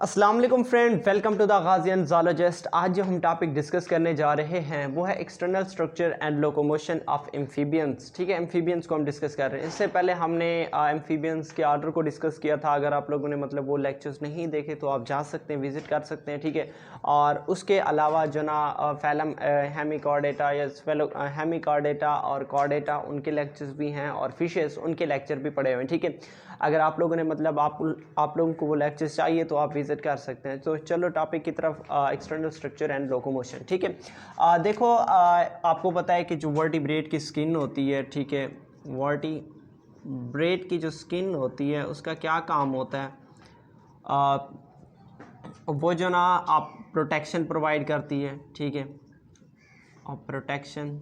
अस्सलाम वालेकुम friend, welcome to the गाज़ियन ज़ूलॉजिस्ट। आज जो हम टॉपिक डिस्कस करने जा रहे हैं वो है external structure and locomotion of amphibians. ठीक है, एम्फीबियंस को हम डिस्कस कर रहे हैं। इससे पहले हमने एम्फीबियंस के आर्डर को डिस्कस किया था। अगर आप लोगों ने मतलब वो लेक्चर्स नहीं देखे तो आप जा सकते हैं, विज़िट कर सकते हैं। ठीक है, और उसके अलावा जो ना फैलम हेमिकॉर्डेटा या हेमिकॉर्डेटा और कॉर्डेटा उनके लेक्चर्स भी हैं, और फिशेस उनके लेक्चर भी पड़े हुए हैं। ठीक है, अगर आप लोगों ने मतलब आप लोगों को वो लेक्चर्स चाहिए तो आप विज़िट कर सकते हैं। तो चलो टॉपिक की तरफ, एक्सटर्नल स्ट्रक्चर एंड लोकोमोशन। ठीक है, देखो आपको पता है कि जो वर्टिब्रेट की स्किन होती है, ठीक है, वर्टिब्रेट की जो स्किन होती है उसका क्या काम होता है? वो जो ना आप प्रोटेक्शन प्रोवाइड करती है। ठीक है, और प्रोटेक्शन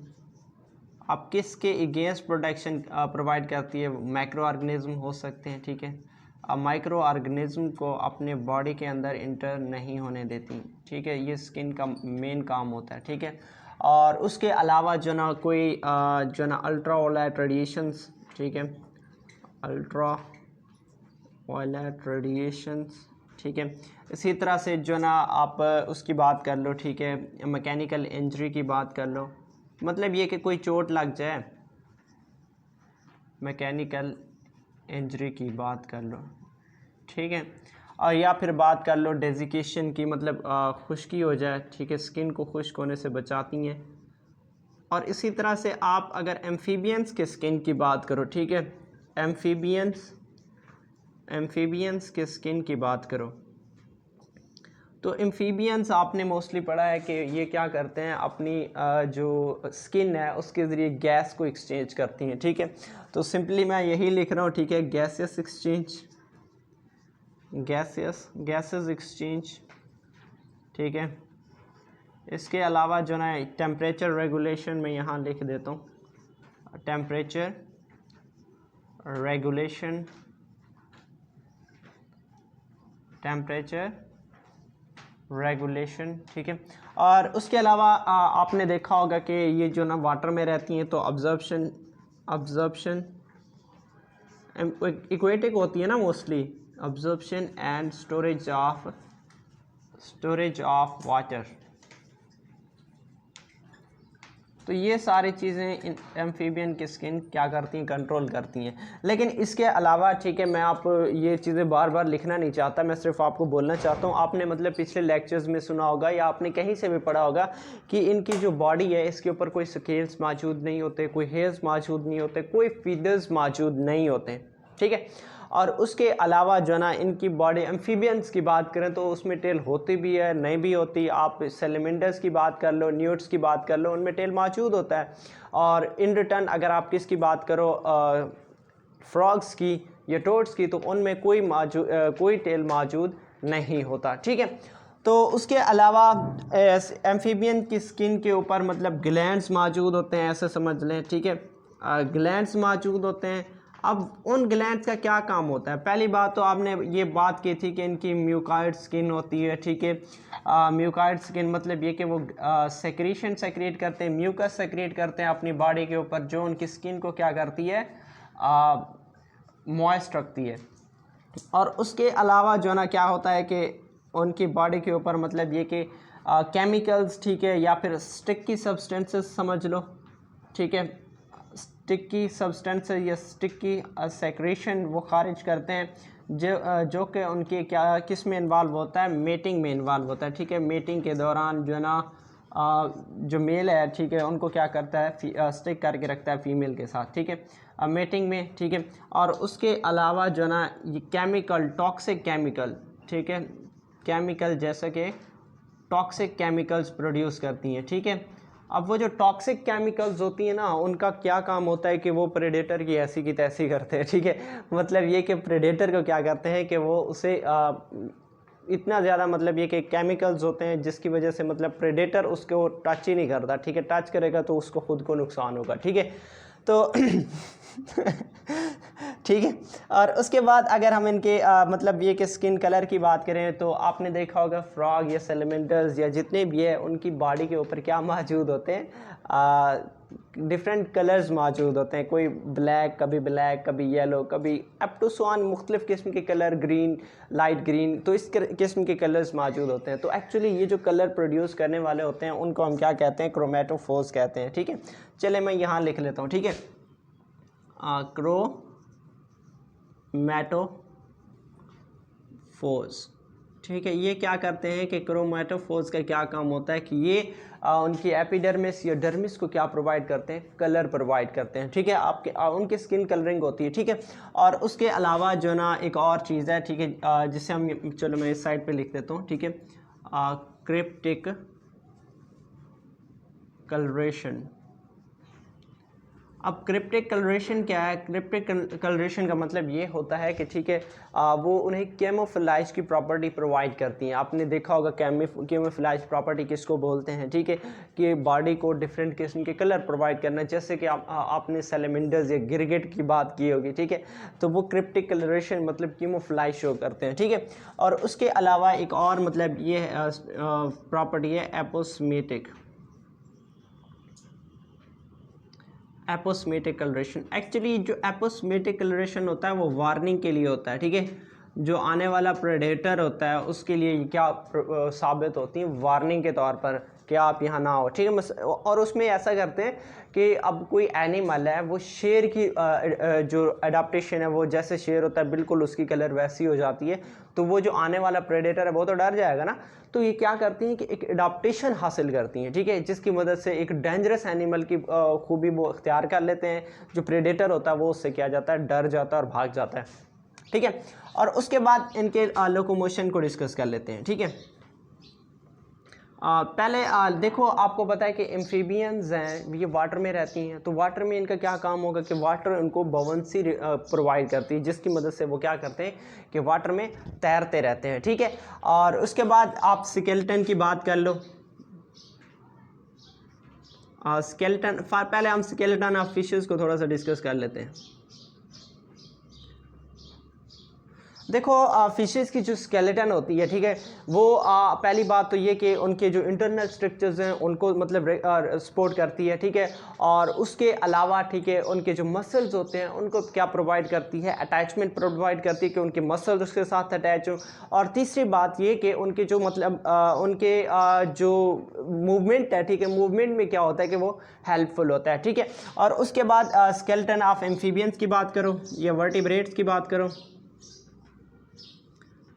आप किसके अगेंस्ट प्रोटेक्शन प्रोवाइड करती है? मैक्रो ऑर्गेनिज्म हो सकते हैं। ठीक है, अब माइक्रो ऑर्गेनिज्म को अपने बॉडी के अंदर इंटर नहीं होने देती। ठीक है, ये स्किन का मेन काम होता है। ठीक है, और उसके अलावा जो ना कोई जो ना अल्ट्रा वायलेट रेडिएशंस, ठीक है, अल्ट्रा वायलेट रेडिएशंस, ठीक है, इसी तरह से जो ना आप उसकी बात कर लो। ठीक है, मैकेनिकल इंजरी की बात कर लो, मतलब ये कि कोई चोट लग जाए, मैकेनिकल इंजरी की बात कर लो। ठीक है, और या फिर बात कर लो डेजिकेशन की, मतलब खुश्की हो जाए। ठीक है, स्किन को खुश्क होने से बचाती हैं। और इसी तरह से आप अगर एम्फीबियंस के स्किन की बात करो, ठीक है, एम्फीबियंस के स्किन की बात करो तो एम्फीबियंस आपने मोस्टली पढ़ा है कि ये क्या करते हैं, अपनी जो स्किन है उसके ज़रिए गैस को एक्सचेंज करती हैं। ठीक है, तो सिंपली मैं यही लिख रहा हूँ। ठीक है, गैसेस एक्सचेंज, गैसेस एक्सचेंज। ठीक है, इसके अलावा जो ना टेम्परेचर रेगुलेशन में यहाँ लिख देता हूँ, टेम्परेचर रेगुलेशन, टेम्परेचर रेगुलेशन। ठीक है, और उसके अलावा आपने देखा होगा कि ये जो ना वाटर में रहती हैं तो अब्जॉर्प्शन इक्वेटिक होती है ना mostly, absorption and storage of water. तो ये सारी चीज़ें एम्फीबियन की स्किन क्या करती हैं, कंट्रोल करती हैं। लेकिन इसके अलावा, ठीक है, मैं आप ये चीज़ें बार बार लिखना नहीं चाहता, मैं सिर्फ आपको बोलना चाहता हूँ। आपने मतलब पिछले लेक्चर्स में सुना होगा या आपने कहीं से भी पढ़ा होगा कि इनकी जो बॉडी है इसके ऊपर कोई स्केल्स मौजूद नहीं होते, कोई हेयर्स मौजूद नहीं होते, कोई फीदर्स मौजूद नहीं होते। ठीक है, और उसके अलावा जो ना इनकी बॉडी, एम्फीबियंस की बात करें तो उसमें टेल होती भी है, नहीं भी होती। आप सेलेमेंडर्स की बात कर लो, न्यूट्स की बात कर लो, उनमें टेल मौजूद होता है। और इन रिटर्न अगर आप किसकी बात करो, फ्रॉग्स की या टोड्स की, तो उनमें कोई टेल मौजूद नहीं होता। ठीक है, तो उसके अलावा एम्फीबियन की स्किन के ऊपर मतलब ग्लैंड्स मौजूद होते हैं, ऐसे समझ लें। ठीक है, ग्लैंड्स मौजूद होते हैं। अब उन ग्लैंड्स का क्या काम होता है? पहली बात तो आपने ये बात की थी कि इनकी म्यूकाइड स्किन होती है। ठीक है, म्यूकाइड स्किन मतलब ये कि वो सेक्रीशन सेक्रेट करते हैं, म्यूकस सेक्रेट करते हैं अपनी बॉडी के ऊपर, जो उनकी स्किन को क्या करती है, मॉइस्ट रखती है। और उसके अलावा जो ना क्या होता है कि उनकी बॉडी के ऊपर मतलब ये कि केमिकल्स, ठीक है, या फिर स्टिकी सब्सटेंसेस समझ लो। ठीक है, स्टिकी सब्सटेंस या स्टिकी सेक्रेशन वो खारिज करते हैं जो कि उनके क्या किस में इन्वॉल्व होता है, मेटिंग में इन्वॉल्व होता है। ठीक है, मेटिंग के दौरान जो ना जो मेल है, ठीक है, उनको क्या करता है, स्टिक करके रखता है फीमेल के साथ। ठीक है, मेटिंग में। ठीक है, और उसके अलावा जो ना ये केमिकल, टॉक्सिक केमिकल, ठीक है, केमिकल जैसे कि टॉक्सिक केमिकल्स प्रोड्यूस करती हैं। ठीक है, अब वो जो टॉक्सिक केमिकल्स होती हैं ना, उनका क्या काम होता है कि वो प्रेडेटर की ऐसी की तैसी करते हैं। ठीक है, मतलब ये कि प्रेडेटर को क्या करते हैं कि वो उसे इतना ज़्यादा मतलब ये कि केमिकल्स होते हैं जिसकी वजह से मतलब प्रेडेटर उसको टच ही नहीं करता। ठीक है, टच करेगा तो उसको खुद को नुकसान होगा। ठीक है, तो ठीक है। और उसके बाद अगर हम इनके मतलब ये कि स्किन कलर की बात करें तो आपने देखा होगा फ्रॉग या सेलेमेंटर्स या जितने भी है उनकी बॉडी के ऊपर क्या मौजूद होते हैं, डिफरेंट कलर्स मौजूद होते हैं, कोई ब्लैक कभी येलो कभी अप टू सो ऑन मुख्तलिफ किस्म के कलर, ग्रीन, लाइट ग्रीन, तो इस किस्म के कलर्स मौजूद होते हैं। तो एक्चुअली ये जो कलर प्रोड्यूस करने वाले होते हैं उनको हम क्या कहते हैं, क्रोमेटोफोर्स कहते हैं। ठीक है, चले मैं यहाँ लिख लेता हूँ। ठीक है, क्रोमैटोफोर्स। ठीक है, ये क्या करते हैं कि क्रोमैटोफोर्स का क्या काम होता है कि ये उनकी एपिडर्मिस या डर्मिस को क्या प्रोवाइड करते हैं, कलर प्रोवाइड करते हैं। ठीक है, आपके उनकी स्किन कलरिंग होती है। ठीक है, और उसके अलावा जो ना एक और चीज़ है, ठीक है, जिससे हम, चलो मैं इस साइड पे लिख देता हूँ। ठीक है, क्रिप्टिक कलरेशन। अब क्रिप्टिक कलरेशन क्या है? क्रिप्टिक कलरेशन का मतलब ये होता है कि ठीक है, वो उन्हें कैमोफ्लेज की प्रॉपर्टी प्रोवाइड करती हैं। आपने देखा होगा कैमोफ्लेज प्रॉपर्टी किसको बोलते हैं? ठीक है, कि बॉडी को डिफरेंट किस्म के कलर प्रोवाइड करना, जैसे कि आपने सेलेमेंडर्स या गिरगिट की बात की होगी। ठीक है, तो वो क्रिप्टिक कलरेशन मतलब कैमोफ्लेज शो करते हैं। ठीक है, और उसके अलावा एक और मतलब ये प्रॉपर्टी है एपोस्मेटिक कलरेशन। एक्चुअली जो एपोस्मेटिक कलरेशन होता है वो वार्निंग के लिए होता है। ठीक है, जो आने वाला प्रेडेटर होता है उसके लिए क्या साबित होती है, वार्निंग के तौर पर कि आप यहाँ ना हो। ठीक है, और उसमें ऐसा करते हैं कि अब कोई एनिमल है, वो शेर की जो अडाप्टेशन है, वो जैसे शेर होता है बिल्कुल उसकी कलर वैसी हो जाती है, तो वो जो आने वाला प्रेडेटर है वो तो डर जाएगा ना। तो ये क्या करती हैं कि एक अडाप्टेशन हासिल करती हैं। ठीक है, जिसकी मदद से एक डेंजरस एनिमल की खूबी वो इख्तियार कर लेते हैं। जो प्रेडेटर होता है वो उससे क्या जाता है, डर जाता है और भाग जाता है। ठीक है, और उसके बाद इनके लोकोमोशन को डिस्कस कर लेते हैं। ठीक है, पहले देखो, आपको पता है कि एम्फीबियंस हैं, ये वाटर में रहती हैं, तो वाटर में इनका क्या काम होगा कि वाटर उनको बवंसी प्रोवाइड करती है, जिसकी मदद से वो क्या करते हैं कि वाटर में तैरते रहते हैं। ठीक है, और उसके बाद आप स्केलेटन की बात कर लो। स्केलेटन, पहले हम स्केलेटन ऑफ फिशेस को थोड़ा सा डिस्कस कर लेते हैं। देखो, फिशेस की जो स्केलेटन होती है, ठीक है, वो पहली बात तो ये कि उनके जो इंटरनल स्ट्रक्चर्स हैं उनको मतलब सपोर्ट करती है। ठीक है, और उसके अलावा ठीक है, उनके जो मसल्स होते हैं उनको क्या प्रोवाइड करती है, अटैचमेंट प्रोवाइड करती है कि उनके मसल्स उसके साथ अटैच हो। और तीसरी बात ये कि उनके जो मतलब उनके जो मूवमेंट है, ठीक है, मूवमेंट में क्या होता है कि वो हेल्पफुल होता है। ठीक है, और उसके बाद स्केलेटन ऑफ एम्फीबियंस की बात करो या वर्टिब्रेट्स की बात करो,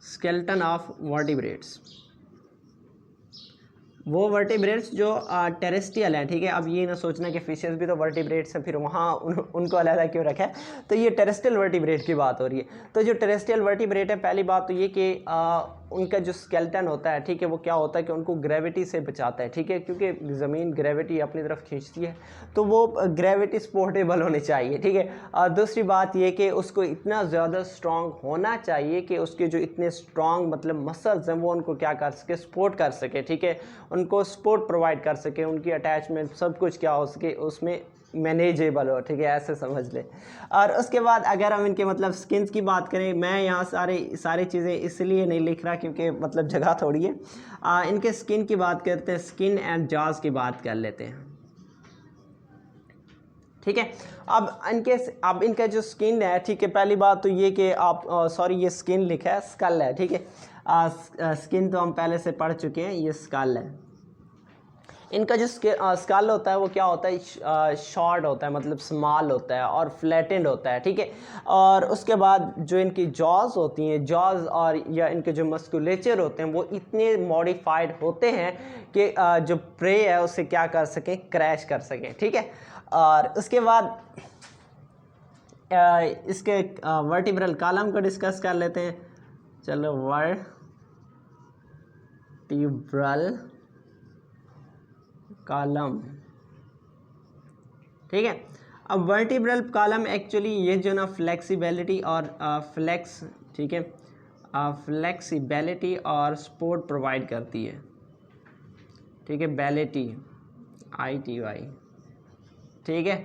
स्केलेटन ऑफ वर्टिब्रेट्स, वो वर्टिब्रेट्स जो टेरेस्ट्रियल हैं। ठीक है, अब ये ना सोचना कि फिशेस भी तो वर्टिब्रेट्स हैं, फिर वहाँ उनको अलग क्यों रखा है। तो ये टेरेस्ट्रियल वर्टिब्रेट की बात हो रही है। तो जो टेरेस्ट्रियल वर्टिब्रेट है, पहली बात तो ये कि उनका जो स्केलेटन होता है, ठीक है, वो क्या होता है कि उनको ग्रेविटी से बचाता है। ठीक है, क्योंकि ज़मीन ग्रेविटी अपनी तरफ खींचती है, तो वो ग्रेविटी सपोर्टेबल होनी चाहिए। ठीक है, और दूसरी बात ये कि उसको इतना ज़्यादा स्ट्रॉन्ग होना चाहिए कि उसके जो इतने स्ट्रॉन्ग मतलब मसल्स हैं वो उनको क्या कर सके, सपोर्ट कर सके। ठीक है, उनको सपोर्ट प्रोवाइड कर सके, उनकी अटैचमेंट सब कुछ क्या हो सके, उसमें मैनेजेबल हो। ठीक है, ऐसे समझ ले। और उसके बाद अगर हम इनके मतलब स्किन्स की बात करें, मैं यहाँ सारी चीज़ें इसलिए नहीं लिख रहा क्योंकि मतलब जगह थोड़ी है। इनके स्किन की बात करते हैं, स्किन एंड जॉज की बात कर लेते हैं। ठीक है, अब इनका जो स्किन है, ठीक है, पहली बात तो ये कि आप सॉरी ये स्किन लिखा है, स्कल है। ठीक है, स्किन तो हम पहले से पढ़ चुके हैं, ये स्कल है। इनका जो स्कल होता है वो क्या होता है, शॉर्ट होता है, मतलब स्मॉल होता है और फ्लैटेंड होता है। ठीक है, और उसके बाद जो इनकी जॉज होती हैं, जॉज और या इनके जो मस्कुलेचर होते हैं वो इतने मॉडिफाइड होते हैं कि जो प्रे है उसे क्या कर सकें, क्रैश कर सकें। ठीक है, और उसके बाद इसके वर्टिब्रल कॉलम को डिस्कस कर लेते हैं। चलो, वर्टिब्रल कॉलम। ठीक है, अब वर्टिब्रल कॉलम एक्चुअली ये जो ना फ्लेक्सिबिलिटी और ठीक है, फ्लेक्सिबिलिटी और सपोर्ट प्रोवाइड करती है। ठीक है, बैलिटी ITY। ठीक है,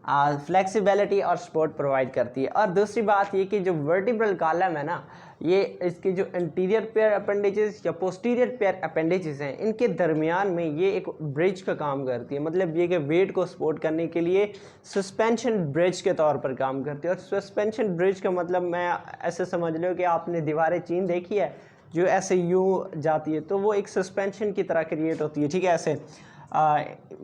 फ्लेक्सिबिलिटी और सपोर्ट प्रोवाइड करती है। और दूसरी बात ये कि जो वर्टिब्रल कॉलम है ना, ये इसके जो इंटीरियर पेयर अपेंडेजेस या पोस्टीरियर पेयर अपेंडेजेस हैं, इनके दरमियान में ये एक ब्रिज का काम करती है। मतलब ये कि वेट को सपोर्ट करने के लिए सस्पेंशन ब्रिज के तौर पर काम करती है। और सस्पेंशन ब्रिज का मतलब मैं ऐसे समझ लो कि आपने दीवारें चीन देखी है जो ऐसे यूँ जाती है, तो वो एक सस्पेंशन की तरह क्रिएट होती है, ठीक है, ऐसे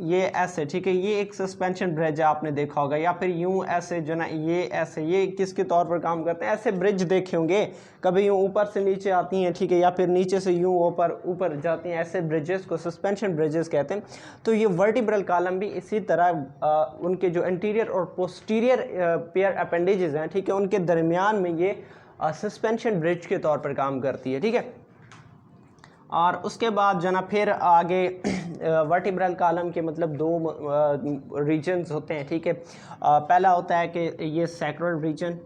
ये ऐसे, ठीक है, ये एक सस्पेंशन ब्रिज आपने देखा होगा। या फिर यूं ऐसे जो ना, ये ऐसे, ये किसके तौर पर काम करते हैं, ऐसे ब्रिज देखे होंगे, कभी यूं ऊपर से नीचे आती हैं, ठीक है, या फिर नीचे से यूं ऊपर जाती हैं, ऐसे ब्रिजेस को सस्पेंशन ब्रिजेस कहते हैं। तो ये वर्टिब्रल कॉलम भी इसी तरह उनके जो इंटीरियर और पोस्टीरियर पेयर अपेंडेजेस हैं, ठीक है, उनके दरमियान में ये सस्पेंशन ब्रिज के तौर पर काम करती है, ठीक है। और उसके बाद जो ना फिर आगे वर्टिब्रल कॉलम के मतलब दो रीजन्स होते हैं, ठीक है। पहला होता है कि ये सैक्रल रीजन,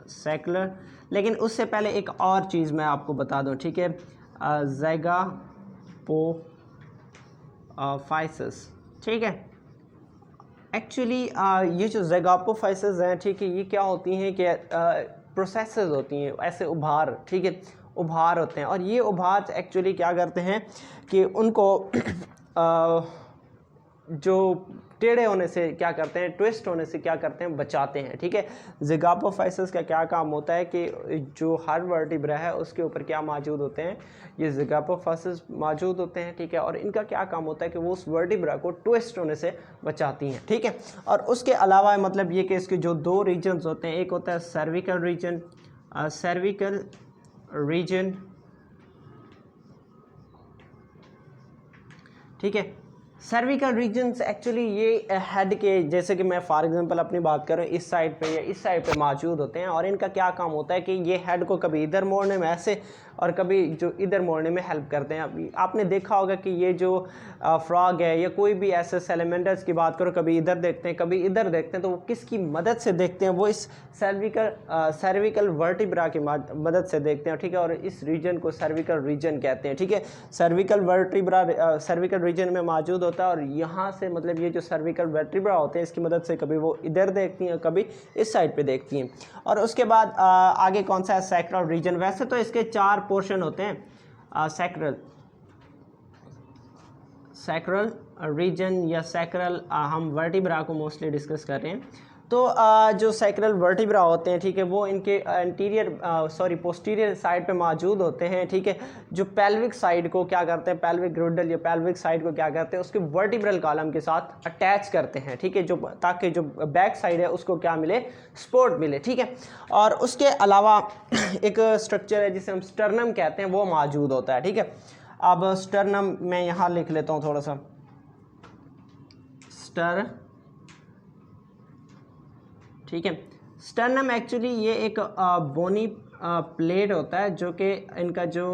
सैकुलर, लेकिन उससे पहले एक और चीज़ मैं आपको बता दूं, ठीक है, ज़ैगापोफाइसिस, ठीक है। एक्चुअली ये जो ज़ैगापोफाइसिस हैं, ठीक है, ये क्या होती हैं कि प्रोसेसेस होती हैं, ऐसे उभार, ठीक है, उभार होते हैं। और ये उभार एक्चुअली क्या करते हैं कि उनको जो टेढ़े होने से क्या करते हैं, ट्विस्ट होने से क्या करते हैं, बचाते हैं, ठीक है। ज़िगापोफाइसिस का क्या काम होता है कि जो हर वर्टिब्रा है उसके ऊपर क्या मौजूद होते हैं, ये ज़िगापोफाइसिस मौजूद होते हैं, ठीक है। और इनका क्या काम होता है कि वो उस वर्टिब्रा को ट्विस्ट होने से बचाती हैं, ठीक है। और उसके अलावा मतलब ये कि इसके जो दो रीजन्स होते हैं, एक होता है सर्विकल रीजन, सर्विकल रीजन, ठीक है। सर्विकल रीजन्स एक्चुअली ये हेड के, जैसे कि मैं फॉर एग्जांपल अपनी बात करूँ, इस साइड पे या इस साइड पे मौजूद होते हैं। और इनका क्या काम होता है कि ये हेड को कभी इधर मोड़ने में ऐसे और कभी जो इधर मोड़ने में हेल्प करते हैं। अभी आपने देखा होगा कि ये जो फ्रॉग है या कोई भी ऐसे सेलेमेंडर्स की बात करो, कभी इधर देखते हैं कभी इधर देखते हैं, तो वो किसकी मदद से देखते हैं, वो इस सर्विकल वर्टिब्रा की मदद से देखते हैं, ठीक है। और इस रीजन को सर्विकल रीजन कहते हैं, ठीक है। सर्विकल वर्टिब्रा सर्विकल रीजन में मौजूद होता है। और यहाँ से मतलब ये जो सर्विकल वर्टिब्रा होते हैं, इसकी मदद से कभी वो इधर देखती हैं, कभी इस साइड पे देखती हैं। और उसके बाद आगे कौन सा है, सैक्रल रीजन। वैसे तो इसके 4 पोर्शन होते हैं, सैक्रल रीजन या सैक्रल, हम वर्टिब्रा को मोस्टली डिस्कस कर रहे हैं। तो जो सैक्रल वर्टिब्रा होते हैं, ठीक है, वो इनके पोस्टीरियर साइड पे मौजूद होते हैं, ठीक है। जो पेल्विक साइड को क्या करते हैं, पेल्विक ग्रोडल या पेल्विक साइड को क्या करते हैं, उसके वर्टिब्रल कॉलम के साथ अटैच करते हैं, ठीक है, जो ताकि जो बैक साइड है उसको क्या मिले, सपोर्ट मिले, ठीक है। और उसके अलावा एक स्ट्रक्चर है जिसे हम स्टर्नम कहते हैं, वो मौजूद होता है, ठीक है। अब स्टर्नम मैं यहाँ लिख लेता हूँ थोड़ा सा, ठीक है। स्टर्नम एक्चुअली ये एक बोनी प्लेट होता है जो कि इनका जो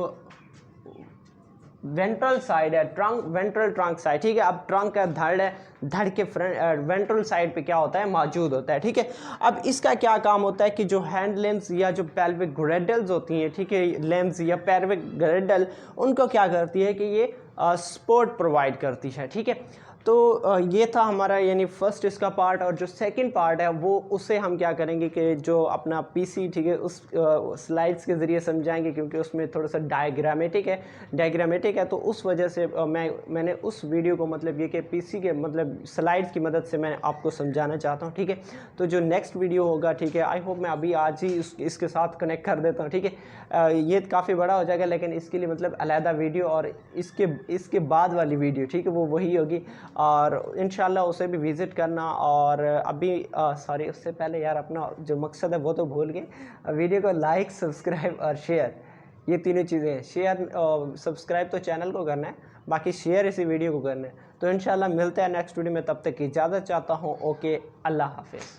वेंट्रल साइड है, ट्रंक, वेंट्रल ट्रंक साइड, ठीक है। अब ट्रंक का धड़ है, धड़ के फ्रंट वेंट्रल साइड पे क्या होता है, मौजूद होता है, ठीक है। अब इसका क्या काम होता है कि जो हैंड लेंस या जो पेल्विक ग्रेडल्स होती हैं, ठीक है, लेंस या पेल्विक ग्रेडल, उनको क्या करती है कि ये सपोर्ट प्रोवाइड करती है, ठीक है। तो ये था हमारा यानी फर्स्ट इसका पार्ट। और जो सेकंड पार्ट है वो उसे हम क्या करेंगे कि जो अपना पीसी, ठीक है, उस स्लाइड्स के ज़रिए समझाएंगे, क्योंकि उसमें थोड़ा सा डायग्रामेटिक है, तो उस वजह से मैंने उस वीडियो को मतलब ये कि पीसी के मतलब स्लाइड्स की मदद से मैं आपको समझाना चाहता हूँ, ठीक है। तो जो नेक्स्ट वीडियो होगा, ठीक है, आई होप मैं अभी आज ही इसके साथ कनेक्ट कर देता हूँ, ठीक है। ये काफ़ी बड़ा हो जाएगा, लेकिन इसके लिए मतलब अलहदा वीडियो और इसके बाद वाली वीडियो, ठीक है, वो वही होगी। और इंशाल्लाह उसे भी विज़िट करना। और अभी सॉरी, उससे पहले यार अपना जो मकसद है वो तो भूल गए, वीडियो को लाइक, सब्सक्राइब और शेयर, ये तीनों चीज़ें हैं। शेयर सब्सक्राइब तो चैनल को करना है, बाकी शेयर इसी वीडियो को करना है। तो इंशाल्लाह मिलते हैं नेक्स्ट वीडियो में, तब तक की इजाज़त चाहता हूँ। ओके, अल्लाह हाफिज़।